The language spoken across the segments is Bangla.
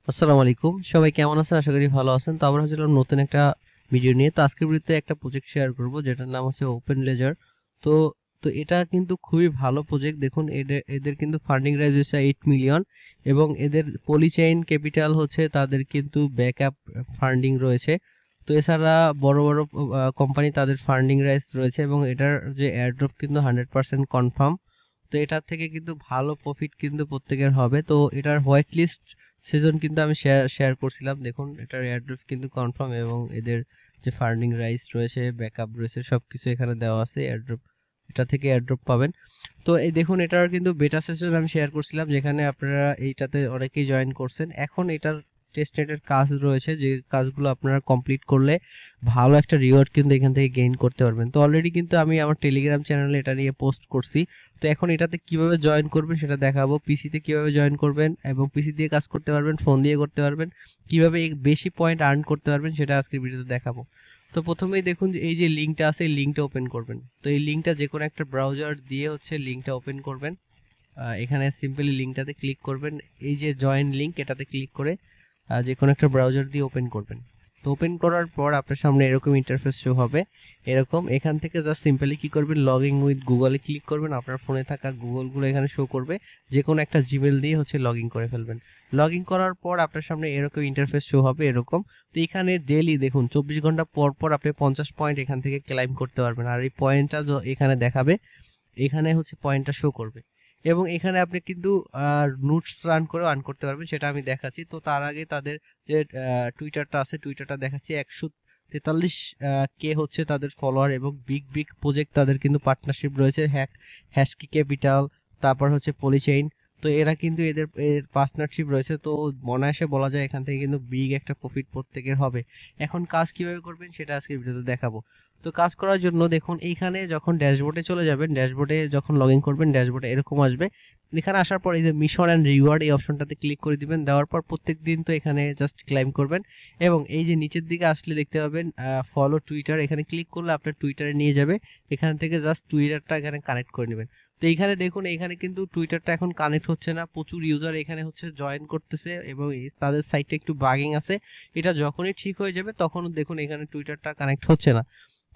আসসালামু আলাইকুম, সবাই কেমন আছেন? আশা করি ভালো আছেন। তো আমরা হচ্ছে নতুন একটা ভিডিও নিয়ে। তো আজকের ভিডিওতে একটা প্রজেক্ট শেয়ার করব যেটার নাম হচ্ছে ওপেন লেজার। তো তো এটা কিন্তু খুবই ভালো প্রজেক্ট। দেখুন এদের এদের কিন্তু ফান্ডিং রাইজ হয়েছে 8 মিলিয়ন এবং এদের পলিচেইন ক্যাপিটাল হচ্ছে তাদের কিন্তু ব্যাকআপ ফান্ডিং রয়েছে। তো এছাড়া বড় বড় কোম্পানি তাদের ফান্ডিং রাইজ রয়েছে এবং এটার যে এয়ারড্রপ কিন্তু 100% কনফার্ম। তো এটার থেকে কিন্তু ভালো প্রফিট কিন্তু প্রত্যেকের হবে। তো এটার হোয়াইট লিস্ট সেজন কিন্তু আমি শেয়ার করছিলাম। দেখুন এটার এয়ারড্রপ কিন্তু কনফার্ম এবং এদের যে ফান্ডিং রাইস রয়েছে, ব্যাকআপ রয়েছে, সবকিছু এখানে দেওয়া আছে। এয়ারড্রপ এটা থেকে এয়ারড্রপ পাবেন। তো এই দেখুন এটার কিন্তু বেটা সেশন আমি শেয়ার করছিলাম যেখানে আপনারা এইটাতে অনেকেই জয়েন করছেন। এখন এটার টেস্টনেটের কাজ রয়েছে যে কাজগুলো আপনারা কমপ্লিট করলে ভালো একটা রিওয়ার্ড কিন্তু এখান থেকে গেইন করতে পারবেন। তো অলরেডি কিন্তু আমি আমার টেলিগ্রাম চ্যানেলে এটা নিয়ে পোস্ট করছি। তো এখন এটাতে কিভাবে জয়েন করবেন সেটা দেখাবো। পিসিতে কিভাবে জয়েন করবেন এবং পিসি দিয়ে কাজ করতে পারবেন, ফোন দিয়ে করতে পারবেন, কিভাবে বেশি পয়েন্ট আর্ন করতে পারবেন সেটা আজকের ভিডিওতে দেখাবো। তো প্রথমেই দেখুন যে এই যে লিঙ্কটা আছে, এই লিঙ্কটা ওপেন করবেন। তো এই লিঙ্কটা যে কোনো একটা ব্রাউজার দিয়ে হচ্ছে লিঙ্কটা ওপেন করবেন। এখানে সিম্পলি লিঙ্কটাতে ক্লিক করবেন। এই যে জয়েন লিঙ্ক এটাতে ক্লিক করে যে কোনো একটা ব্রাউজার দিয়ে ওপেন করবেন। তো ওপেন করার পর আপনার সামনে এরকম ইন্টারফেস শো হবে। এরকম এখান থেকে জাস্ট সিম্পলি কি করবেন, লগ ইন উইথ গুগলে ক্লিক করবেন। আপনার ফোনে থাকা গুগলগুলো এখানে শো করবে। যে কোনো একটা জিমেল দিয়ে হচ্ছে লগ ইন করে ফেলবেন। লগ ইন করার পর আপনার সামনে এরকম ইন্টারফেস শো হবে এরকম। তো এখানে ডেইলি দেখুন 24 ঘন্টা পর পর আপনি 50 পয়েন্ট এখান থেকে ক্লাইম করতে পারবেন। আর এই পয়েন্টটা এখানে দেখাবে, এখানে হচ্ছে পয়েন্টটা শো করবে এবং এখানে আপনি কিন্তু নোটস রান করেও আর্ন করতে পারবেন, সেটা আমি দেখাচ্ছি। তো তার আগে তাদের যে টুইটারটা আছে, টুইটারটা দেখাচ্ছি। 143 কে হচ্ছে তাদের ফলোয়ার এবং বিগ বিগ প্রজেক্ট তাদের কিন্তু পার্টনারশিপ রয়েছে। হ্যাশকি ক্যাপিটাল, তারপর হচ্ছে পলিচেইন। তো এরা কিন্তু এদের পার্টনারশিপ রয়েছে। তো অনায়াসে বলা যায় এখান থেকে কিন্তু বিগ একটা প্রফিট প্রত্যেকের হবে। এখন কাজ কিভাবে করবেন সেটা আজকে ভিডিওতে দেখাবো। তো কাজ করার জন্য দেখুন এইখানে যখন ড্যাশবোর্ডে চলে যাবেন, ড্যাশবোর্ডে যখন লগ ইন করবেন ড্যাশবোর্ডে এরকম আসবে। এখানে আসার পর এই যে মিশন অ্যান্ড রিওয়ার্ড এই অপশনটাতে ক্লিক করে দিবেন। দেওয়ার পর প্রত্যেক দিন তো এখানে জাস্ট ক্লাইম করবেন এবং এই যে নিচের দিকে আসলে দেখতে পাবেন ফলো টুইটার, এখানে ক্লিক করলে আপনার টুইটারে নিয়ে যাবে। এখান থেকে জাস্ট টুইটারটা এখানে কানেক্ট করে নেবেন। তো এইখানে দেখুন এখানে কিন্তু টুইটারটা এখন কানেক্ট হচ্ছে না, প্রচুর ইউজার এখানে হচ্ছে জয়েন করতেছে এবং তাদের সাইটটা একটু বাগিং আছে। এটা যখনই ঠিক হয়ে যাবে তখন দেখুন এখানে টুইটারটা কানেক্ট হচ্ছে না।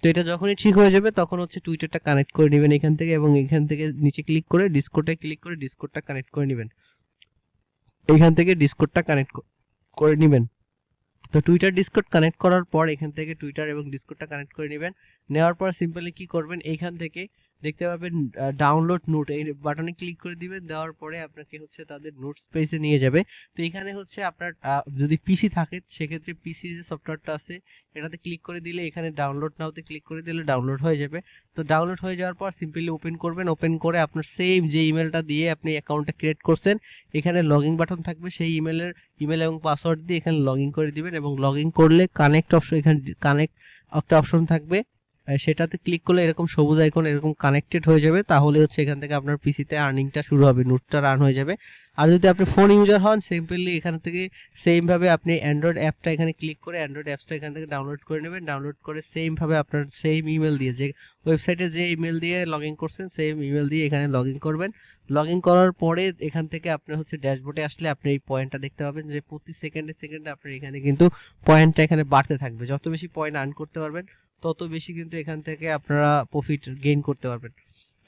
তো এটা যখনই ঠিক হয়ে যাবে তখন হচ্ছে টুইটারটা কানেক্ট করে নেবেন এখান থেকে এবং এখান থেকে নিচে ক্লিক করে ডিসকর্ডে ক্লিক করে ডিসকর্ডটা কানেক্ট করে নেবেন। এখান থেকে ডিসকর্ডটা কানেক্ট করে নেবেন। তো টুইটার ডিসকর্ড কানেক্ট করার পর এখান থেকে টুইটার এবং ডিসকর্ডটা কানেক্ট করে নেবেন। নেওয়ার পর সিম্পলি কি করবেন, এইখান থেকে দেখতে পাবেন ডাউনলোড নোট, এই বাটনে ক্লিক করে দিবেন। দেওয়ার পরে আপনাকে হচ্ছে তাদের নোট স্পেসে নিয়ে যাবে। তো এখানে হচ্ছে আপনার যদি পিসি থাকে সেক্ষেত্রে পিসি যে সফটওয়্যারটা আছে এটাতে ক্লিক করে দিলে এখানে ডাউনলোড নাওতে ক্লিক করে দিলে ডাউনলোড হয়ে যাবে। তো ডাউনলোড হয়ে যাওয়ার পর সিম্পলি ওপেন করবেন। ওপেন করে আপনার সেম যে ইমেলটা দিয়ে আপনি অ্যাকাউন্টটা ক্রিয়েট করছেন এখানে লগইন বাটন থাকবে, সেই ইমেল এবং পাসওয়ার্ড দিয়ে এখানে লগ ইন করে দিবেন এবং লগ ইন করলে কানেক্ট অপশন, এখানে কানেক্ট একটা অপশন থাকবে। সেটাতে ক্লিক করলে এরকম সবুজ আইকন এরকম কানেক্টেড হয়ে যাবে। তাহলে হচ্ছে এখান থেকে আপনার পিসিতে আর্নিংটা শুরু হবে, নোটটা রান হয়ে যাবে। আর যদি আপনি ফোন ইউজার হন সিম্পলি এখান থেকে সেম ভাবে আপনি অ্যান্ড্রয়েড অ্যাপটা এখানে ক্লিক করে অ্যান্ড্রয়েড অ্যাপসটা এখান থেকে ডাউনলোড করে নেবেন। ডাউনলোড করে সেম ভাবে আপনার সেম ইমেল দিয়ে, যে ওয়েবসাইটে যে ইমেল দিয়ে লগ ইন করছেন সেম ইমেল দিয়ে এখানে লগ ইন করবেন। লগ ইন করার পরে এখান থেকে আপনার হচ্ছে ড্যাশবোর্ডে আসলে আপনি এই পয়েন্টটা দেখতে পাবেন যে প্রতি সেকেন্ডে সেকেন্ডে আপনার এখানে কিন্তু পয়েন্টটা এখানে বাড়তে থাকবে। যত বেশি পয়েন্ট আর্ন করতে পারবেন তত বেশি কিন্তু এখান থেকে আপনারা প্রফিট গেইন করতে পারবেন।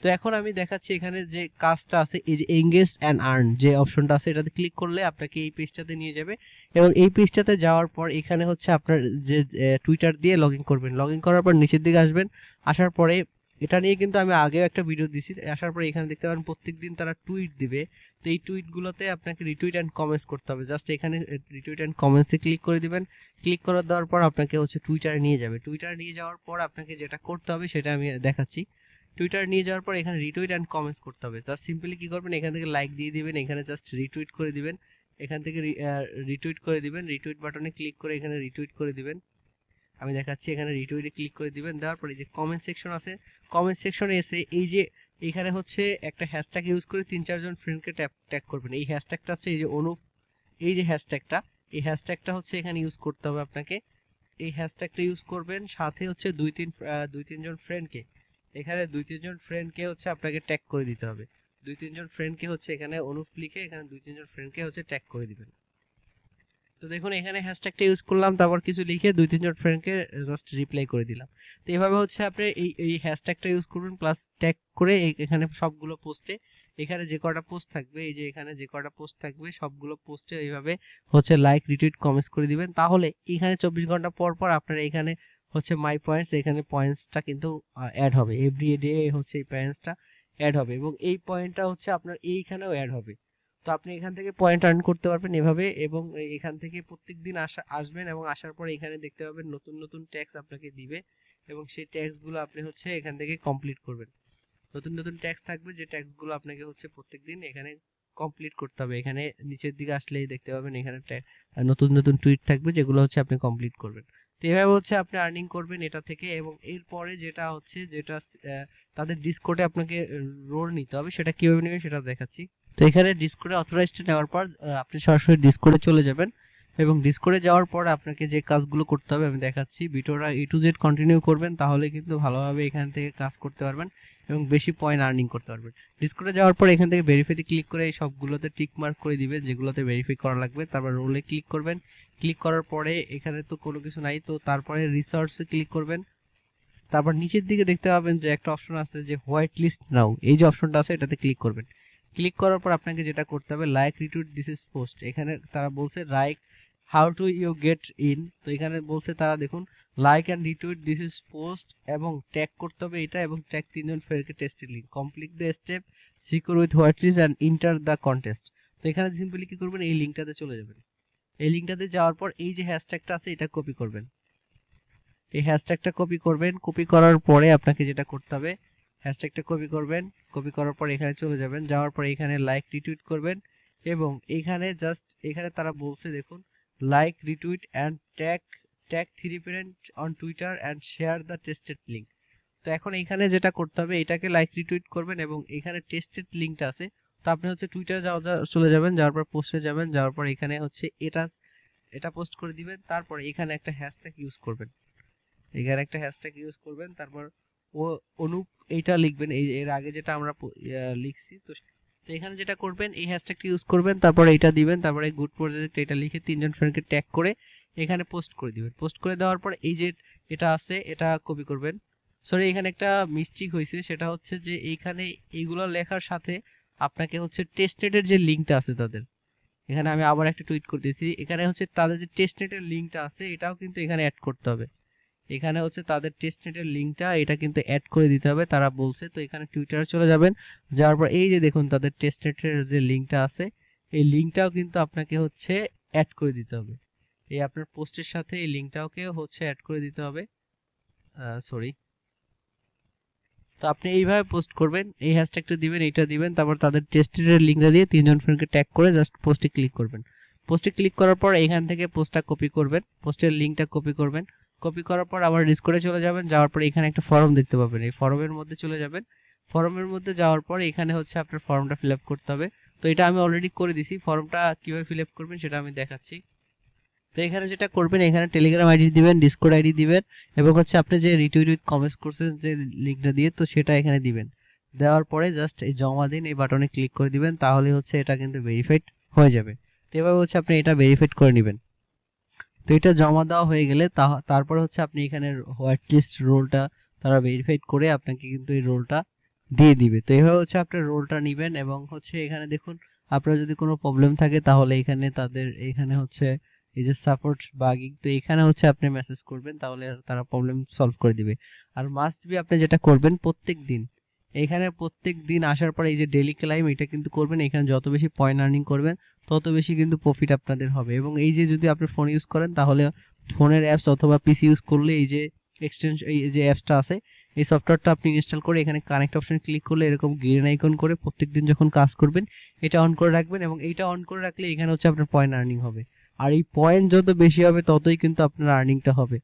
তো এখন আমি দেখাচ্ছি এখানে যে কাজটা আছে, এই যে এঙ্গেজ অ্যান্ড আর্ন যে অপশনটা আছে এটাতে ক্লিক করলে আপনাকে এই পেজটাতে নিয়ে যাবে এবং এই পেজটাতে যাওয়ার পর এখানে হচ্ছে আপনার যে টুইটার দিয়ে লগ ইন করবেন। লগ ইন করার পর নিচের দিকে আসবেন। আসার পরে এটা নিয়ে কিন্তু আমি আগেও একটা ভিডিও দিছি। আসার পরে এখানে দেখতে পারেন প্রত্যেকদিন তারা টুইট দিবে। তো এই টুইটগুলোতে আপনাকে রিটুইট অ্যান্ড কমেন্টস করতে হবে। জাস্ট এখানে রিটুইট অ্যান্ড কমেন্টসে ক্লিক করে দিবেন। ক্লিক করে দেওয়ার পর আপনাকে হচ্ছে টুইটারে নিয়ে যাবে। টুইটারে নিয়ে যাওয়ার পর আপনাকে যেটা করতে হবে সেটা আমি দেখাচ্ছি। টুইটার নিয়ে যাওয়ার পর এখানে রিটুইট অ্যান্ড কমেন্টস করতে হবে। জাস্ট সিম্পলি কি করবেন, এখান থেকে লাইক দিয়ে দিবেন, এখানে জাস্ট রিটুইট করে দিবেন। এখান থেকে রিটুইট করে দিবেন, রিটুইট বাটনে ক্লিক করে এখানে রিটুইট করে দিবেন। আমি দেখাচ্ছি এখানে রিটুইটে ক্লিক করে দিবেন। দেওয়ার পরে যে কমেন্ট সেকশন আছে, কমেন্ট সেকশনে এসে এই যে এখানে হচ্ছে একটা হ্যাশট্যাগ ইউজ করে 3-4 জন ফ্রেন্ডকে ট্যাগ করবেন। এই হ্যাশট্যাগটা হচ্ছে এই যে অনুপ, এই যে হ্যাশট্যাগটা, এই হ্যাশট্যাগটা হচ্ছে এখানে ইউজ করতে হবে আপনাকে। এই হ্যাশট্যাগটা ইউজ করবেন, সাথে হচ্ছে 2-3 জন ফ্রেন্ডকে, এখানে 2-3 জন ফ্রেন্ডকে হচ্ছে আপনাকে ট্যাগ করে দিতে হবে। 2-3 জন ফ্রেন্ডকে হচ্ছে এখানে অনুপ লিখে এখানে 2-3 জন ফ্রেন্ডকে হচ্ছে ট্যাগ করে দিবেন। তো দেখুন এখানে হ্যাশট্যাগটা ইউজ করলাম, তারপর কিছু লিখে 2-3 জন ফ্রেন্ডকে জাস্ট রিপ্লাই করে দিলাম। তো এইভাবে হচ্ছে আপনি এই হ্যাশট্যাগটা ইউজ করবেন প্লাস ট্যাগ করে এখানে সবগুলো পোস্টে, এখানে যে কটা পোস্ট থাকবে, এই যে এখানে যে কটা পোস্ট থাকবে সবগুলো পোস্টে এইভাবে হচ্ছে লাইক রিটুইট কমেন্টস করে দিবেন। তাহলে এখানে 24 ঘন্টা পর পর আপনার এখানে হচ্ছে মাই পয়েন্টস, এখানে পয়েন্টসটা কিন্তু অ্যাড হবে, এভরি ডে হচ্ছে এই পয়েন্টসটা অ্যাড হবে এবং এই পয়েন্টটা হচ্ছে আপনার এইখানেও অ্যাড হবে। তো আপনি এখান থেকে পয়েন্ট আর্ন করতে পারবেন এভাবে, এবং এখান থেকে প্রত্যেকদিন আসবেন এবং আসার পরে এখানে দেখতে পাবেন নতুন নতুন ট্যাক্স আপনাকে দিবে এবং সেই ট্যাক্সগুলো আপনি হচ্ছে এখান থেকে কমপ্লিট করবেন। নতুন নতুন ট্যাক্স থাকবে যে ট্যাক্সগুলো আপনাকে হচ্ছে প্রত্যেকদিন এখানে কমপ্লিট করতে হবে। এখানে নিচের দিকে আসলেই দেখতে পাবেন এখানে নতুন নতুন টুইট থাকবে যেগুলো হচ্ছে আপনি কমপ্লিট করবেন। তো এভাবে হচ্ছে আপনি আর্নিং করবেন এটা থেকে। এবং এরপরে যেটা হচ্ছে যেটা তাদের ডিসকর্ডে আপনাকে রোল নিতে হবে, সেটা কিভাবে নেবেন সেটা দেখাচ্ছি। তো এখানে ডিসকর্ডে অথরাইজড নেওয়ার পর আপনি সরাসরি ডিসকর্ডে চলে যাবেন এবং ডিসকর্ডে যাওয়ার পর আপনাকে যে কাজগুলো করতে হবে আমি দেখাচ্ছি। ভিডিওটা A to Z কন্টিনিউ করবেন, তাহলে কিন্তু ভালোভাবে এখান থেকে কাজ করতে পারবেন এবং বেশি পয়েন্ট আর্নিং করতে পারবেন। ডিসকর্ডে যাওয়ার পর এখান থেকে ভেরিফাইতে ক্লিক করে এই সবগুলোতে টিক মার্ক করে দিবেন যেগুলোতে ভেরিফাই করা লাগবে। তারপর রোলে ক্লিক করবেন, ক্লিক করার পরে এখানে তো কোনো কিছু নাই, তো তারপরে রিসার্চে ক্লিক করবেন। তারপর নিচের দিকে দেখতে পাবেন যে একটা অপশন আছে যে হোয়াইট লিস্ট নাও, এই যে অপশনটা আছে এটাতে ক্লিক করবেন। ক্লিক করার পর আপনাকে যেটা করতে হবে like retweet this is post, এখানে তারা বলছে like how to you get in. তো এখানে বলছে তারা দেখুন like and retweet this is post এবং ট্যাগ করতে হবে এটা এবং ট্যাগ 3 জন ফ্রেন্ডকে টেস্টের link complete the step secure with white list and enter the contest. তো এখানে সিম্পলি কি করবেন, এই লিঙ্কটাতে চলে যাবেন। এই লিঙ্কটাতে যাওয়ার পর এই যে হ্যাশট্যাগটা আছে এটা কপি করবেন, এই হ্যাশট্যাগটা কপি করবেন। কপি করার পরে আপনাকে যেটা করতে হবে হ্যাশট্যাগটা কপি করবেন, কপি করার পর এখানে চলে যাবেন, যাওয়ার পর এখানে লাইক রিটুইট করবেন এবং এখানে জাস্ট এখানে তারা বলছে দেখুন like retweet and tag 3 friend on Twitter and share the tested link. তো এখন এখানে যেটা করতে হবে এটাকে লাইক রিটুইট করবেন এবং এখানে টেস্টেড লিঙ্কটা আছে, তো আপনি হচ্ছে টুইটারে চলে যাবেন, যাওয়ার পর পোস্টে যাবেন, যাওয়ার পর এখানে হচ্ছে এটা পোস্ট করে দিবেন। তারপর এখানে একটা হ্যাশট্যাগ ইউজ করবেন, এখানে একটা হ্যাশট্যাগ ইউজ করবেন, তারপর অনুপ এইটা লিখবেন, এই এর আগে যেটা আমরা লিখছি। তো এখানে যেটা করবেন এই হ্যাশট্যাগটা ইউজ করবেন, তারপর এটা দিবেন, তারপরে গুড প্রজেক্ট এটা লিখে 3 জন ফ্রেন্ডকে ট্যাগ করে এখানে পোস্ট করে দিবেন। পোস্ট করে দেওয়ার পর এই যে এটা আছে এটা কপি করবেন। সরি এখানে একটা মিস্টেক হয়েছে, সেটা হচ্ছে যে এইখানে এইগুলো লেখার সাথে আপনাকে হচ্ছে টেস্টনেটের যে লিঙ্কটা আছে তাদের, এখানে আমি আবার একটা টুইট করে দিয়েছি, এখানে হচ্ছে তাদের যে টেস্টনেটের লিঙ্কটা আছে এটাও কিন্তু এখানে অ্যাড করতে হবে। এখানে হচ্ছে তাদের টেস্টনেটের লিঙ্কটা এটা কিন্তু অ্যাড করে দিতে হবে তারা বলছে। তো এখানে টুইটারে চলে যাবেন, যাওয়ার পর এই যে দেখুন তাদের টেস্টনেটের যে লিঙ্কটা আছে এই লিঙ্কটাও কিন্তু আপনাকে হচ্ছে অ্যাড করে দিতে হবে, এই আপনার পোস্টের সাথে এই লিঙ্কটাকে হচ্ছে অ্যাড করে দিতে হবে। সরি, তো আপনি এইভাবে পোস্ট করবেন, এই হ্যাশট্যাগটা দিবেন, এইটা দিবেন, তারপর তাদের টেস্টনেটের লিঙ্কটা দিয়ে 3 জন ফ্রেন্ডকে ট্যাগ করে জাস্ট পোস্টে ক্লিক করবেন। পোস্টে ক্লিক করার পর এখান থেকে পোস্টটা কপি করবেন, পোস্টের লিঙ্কটা কপি করবেন। কপি করার পর আবার ডিসকর্ডে চলে যাবেন, যাওয়ার পর এখানে একটা ফর্ম দেখতে পাবেন, এই ফর্মের মধ্যে চলে যাবেন। ফর্মের মধ্যে যাওয়ার পর এখানে হচ্ছে আপনার ফর্মটা ফিল আপ করতে হবে। তো এটা আমি অলরেডি করে দিছি, ফর্মটা কিভাবে ফিল আপ করবেন সেটা আমি দেখাচ্ছি। তো এখানে যেটা করবেন এখানে টেলিগ্রাম আইডি দিবেন, ডিসকর্ড আইডি দিবেন এবং হচ্ছে আপনি যে রিটুইট উইথ কমেন্টস করছেন যে লিঙ্কটা দিয়ে তো সেটা এখানে দিবেন। দেওয়ার পরে জাস্ট এই জমা দিন এই বাটনে ক্লিক করে দিবেন, তাহলে হচ্ছে এটা কিন্তু ভেরিফাইড হয়ে যাবে। তো এভাবে হচ্ছে আপনি এটা ভেরিফাইড করে নেবেন। তো এটা জমা দেওয়া হয়ে গেলে তারপরে হচ্ছে আপনি এখানে হোয়াইট লিস্ট রোলটা তারা ভেরিফাইড করে আপনাকে কিন্তু এই রোলটা দিয়ে দিবে। তো এভাবে হচ্ছে আপনার রোলটা নেবেন এবং হচ্ছে এখানে দেখুন আপনার যদি কোনো প্রবলেম থাকে তাহলে এখানে তাদের এখানে হচ্ছে এই যে সাপোর্ট বাগিং, তো এখানে হচ্ছে আপনি মেসেজ করবেন, তাহলে তারা প্রবলেম সলভ করে দিবে। আর মাস্ট বি আপনি যেটা করবেন প্রত্যেক দিন এখানে প্রত্যেক দিন আসার পরে এই যে ডেইলি ক্লাইম এটা কিন্তু করবেন, এখানে যত বেশি পয়েন্ট আর্নিং করবেন তত বেশি কিন্তু প্রফিট আপনাদের হবে। এবং এই যে যদি আপনি ফোন ইউজ করেন তাহলে ফোনের অ্যাপস অথবা পিসি ইউজ করলে এই যে এক্সটেনশন এই যে অ্যাপসটা আছে এই সফটওয়্যারটা আপনি ইনস্টল করে এখানে কানেক্ট অপশন ক্লিক করলে এরকম গ্রিন আইকন করে প্রত্যেকদিন যখন কাজ করবেন এটা অন করে রাখবেন এবং এইটা অন করে রাখলে এখানে হচ্ছে আপনার পয়েন্ট আর্নিং হবে। আর এই পয়েন্ট যত বেশি হবে ততই কিন্তু আপনার আর্নিংটা হবে।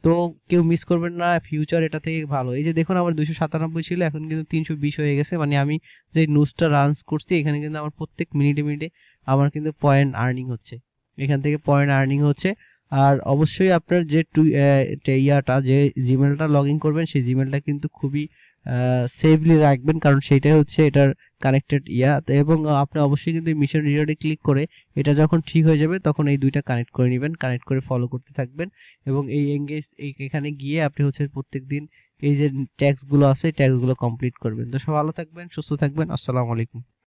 তো কেউ মিস করবেন না, ফিউচার এটা থেকে ভালো। এই যে দেখুন আমার 297 ছিল, এখন কিন্তু 320 হয়ে গেছে, মানে আমি যে নিউজটা রানস করছি এখানে কিন্তু আমার প্রত্যেক মিনিটে মিনিটে আমার কিন্তু পয়েন্ট আর্নিং হচ্ছে, এখান থেকে পয়েন্ট আর্নিং হচ্ছে। আর অবশ্যই আপনার যে ইয়াটা যে জিমেলটা লগ ইন করবেন সেই জিমেলটা কিন্তু খুবই সেভলি রাখবেন, কারণ সেইটাই হচ্ছে এটার কানেক্টেড এবং আপনি অবশ্যই কিন্তু মিশন রিওয়ার্ডে ক্লিক করে এটা যখন ঠিক হয়ে যাবে তখন এই দুইটা কানেক্ট করে নেবেন, কানেক্ট করে ফলো করতে থাকবেন এবং এই এঙ্গেজ এখানে গিয়ে আপনি হচ্ছে প্রত্যেকদিন এই যে ট্যাক্সগুলো আছে ট্যাক্সগুলো কমপ্লিট করবেন। তো সব ভালো থাকবেন, সুস্থ থাকবেন, আসসালামু আলাইকুম।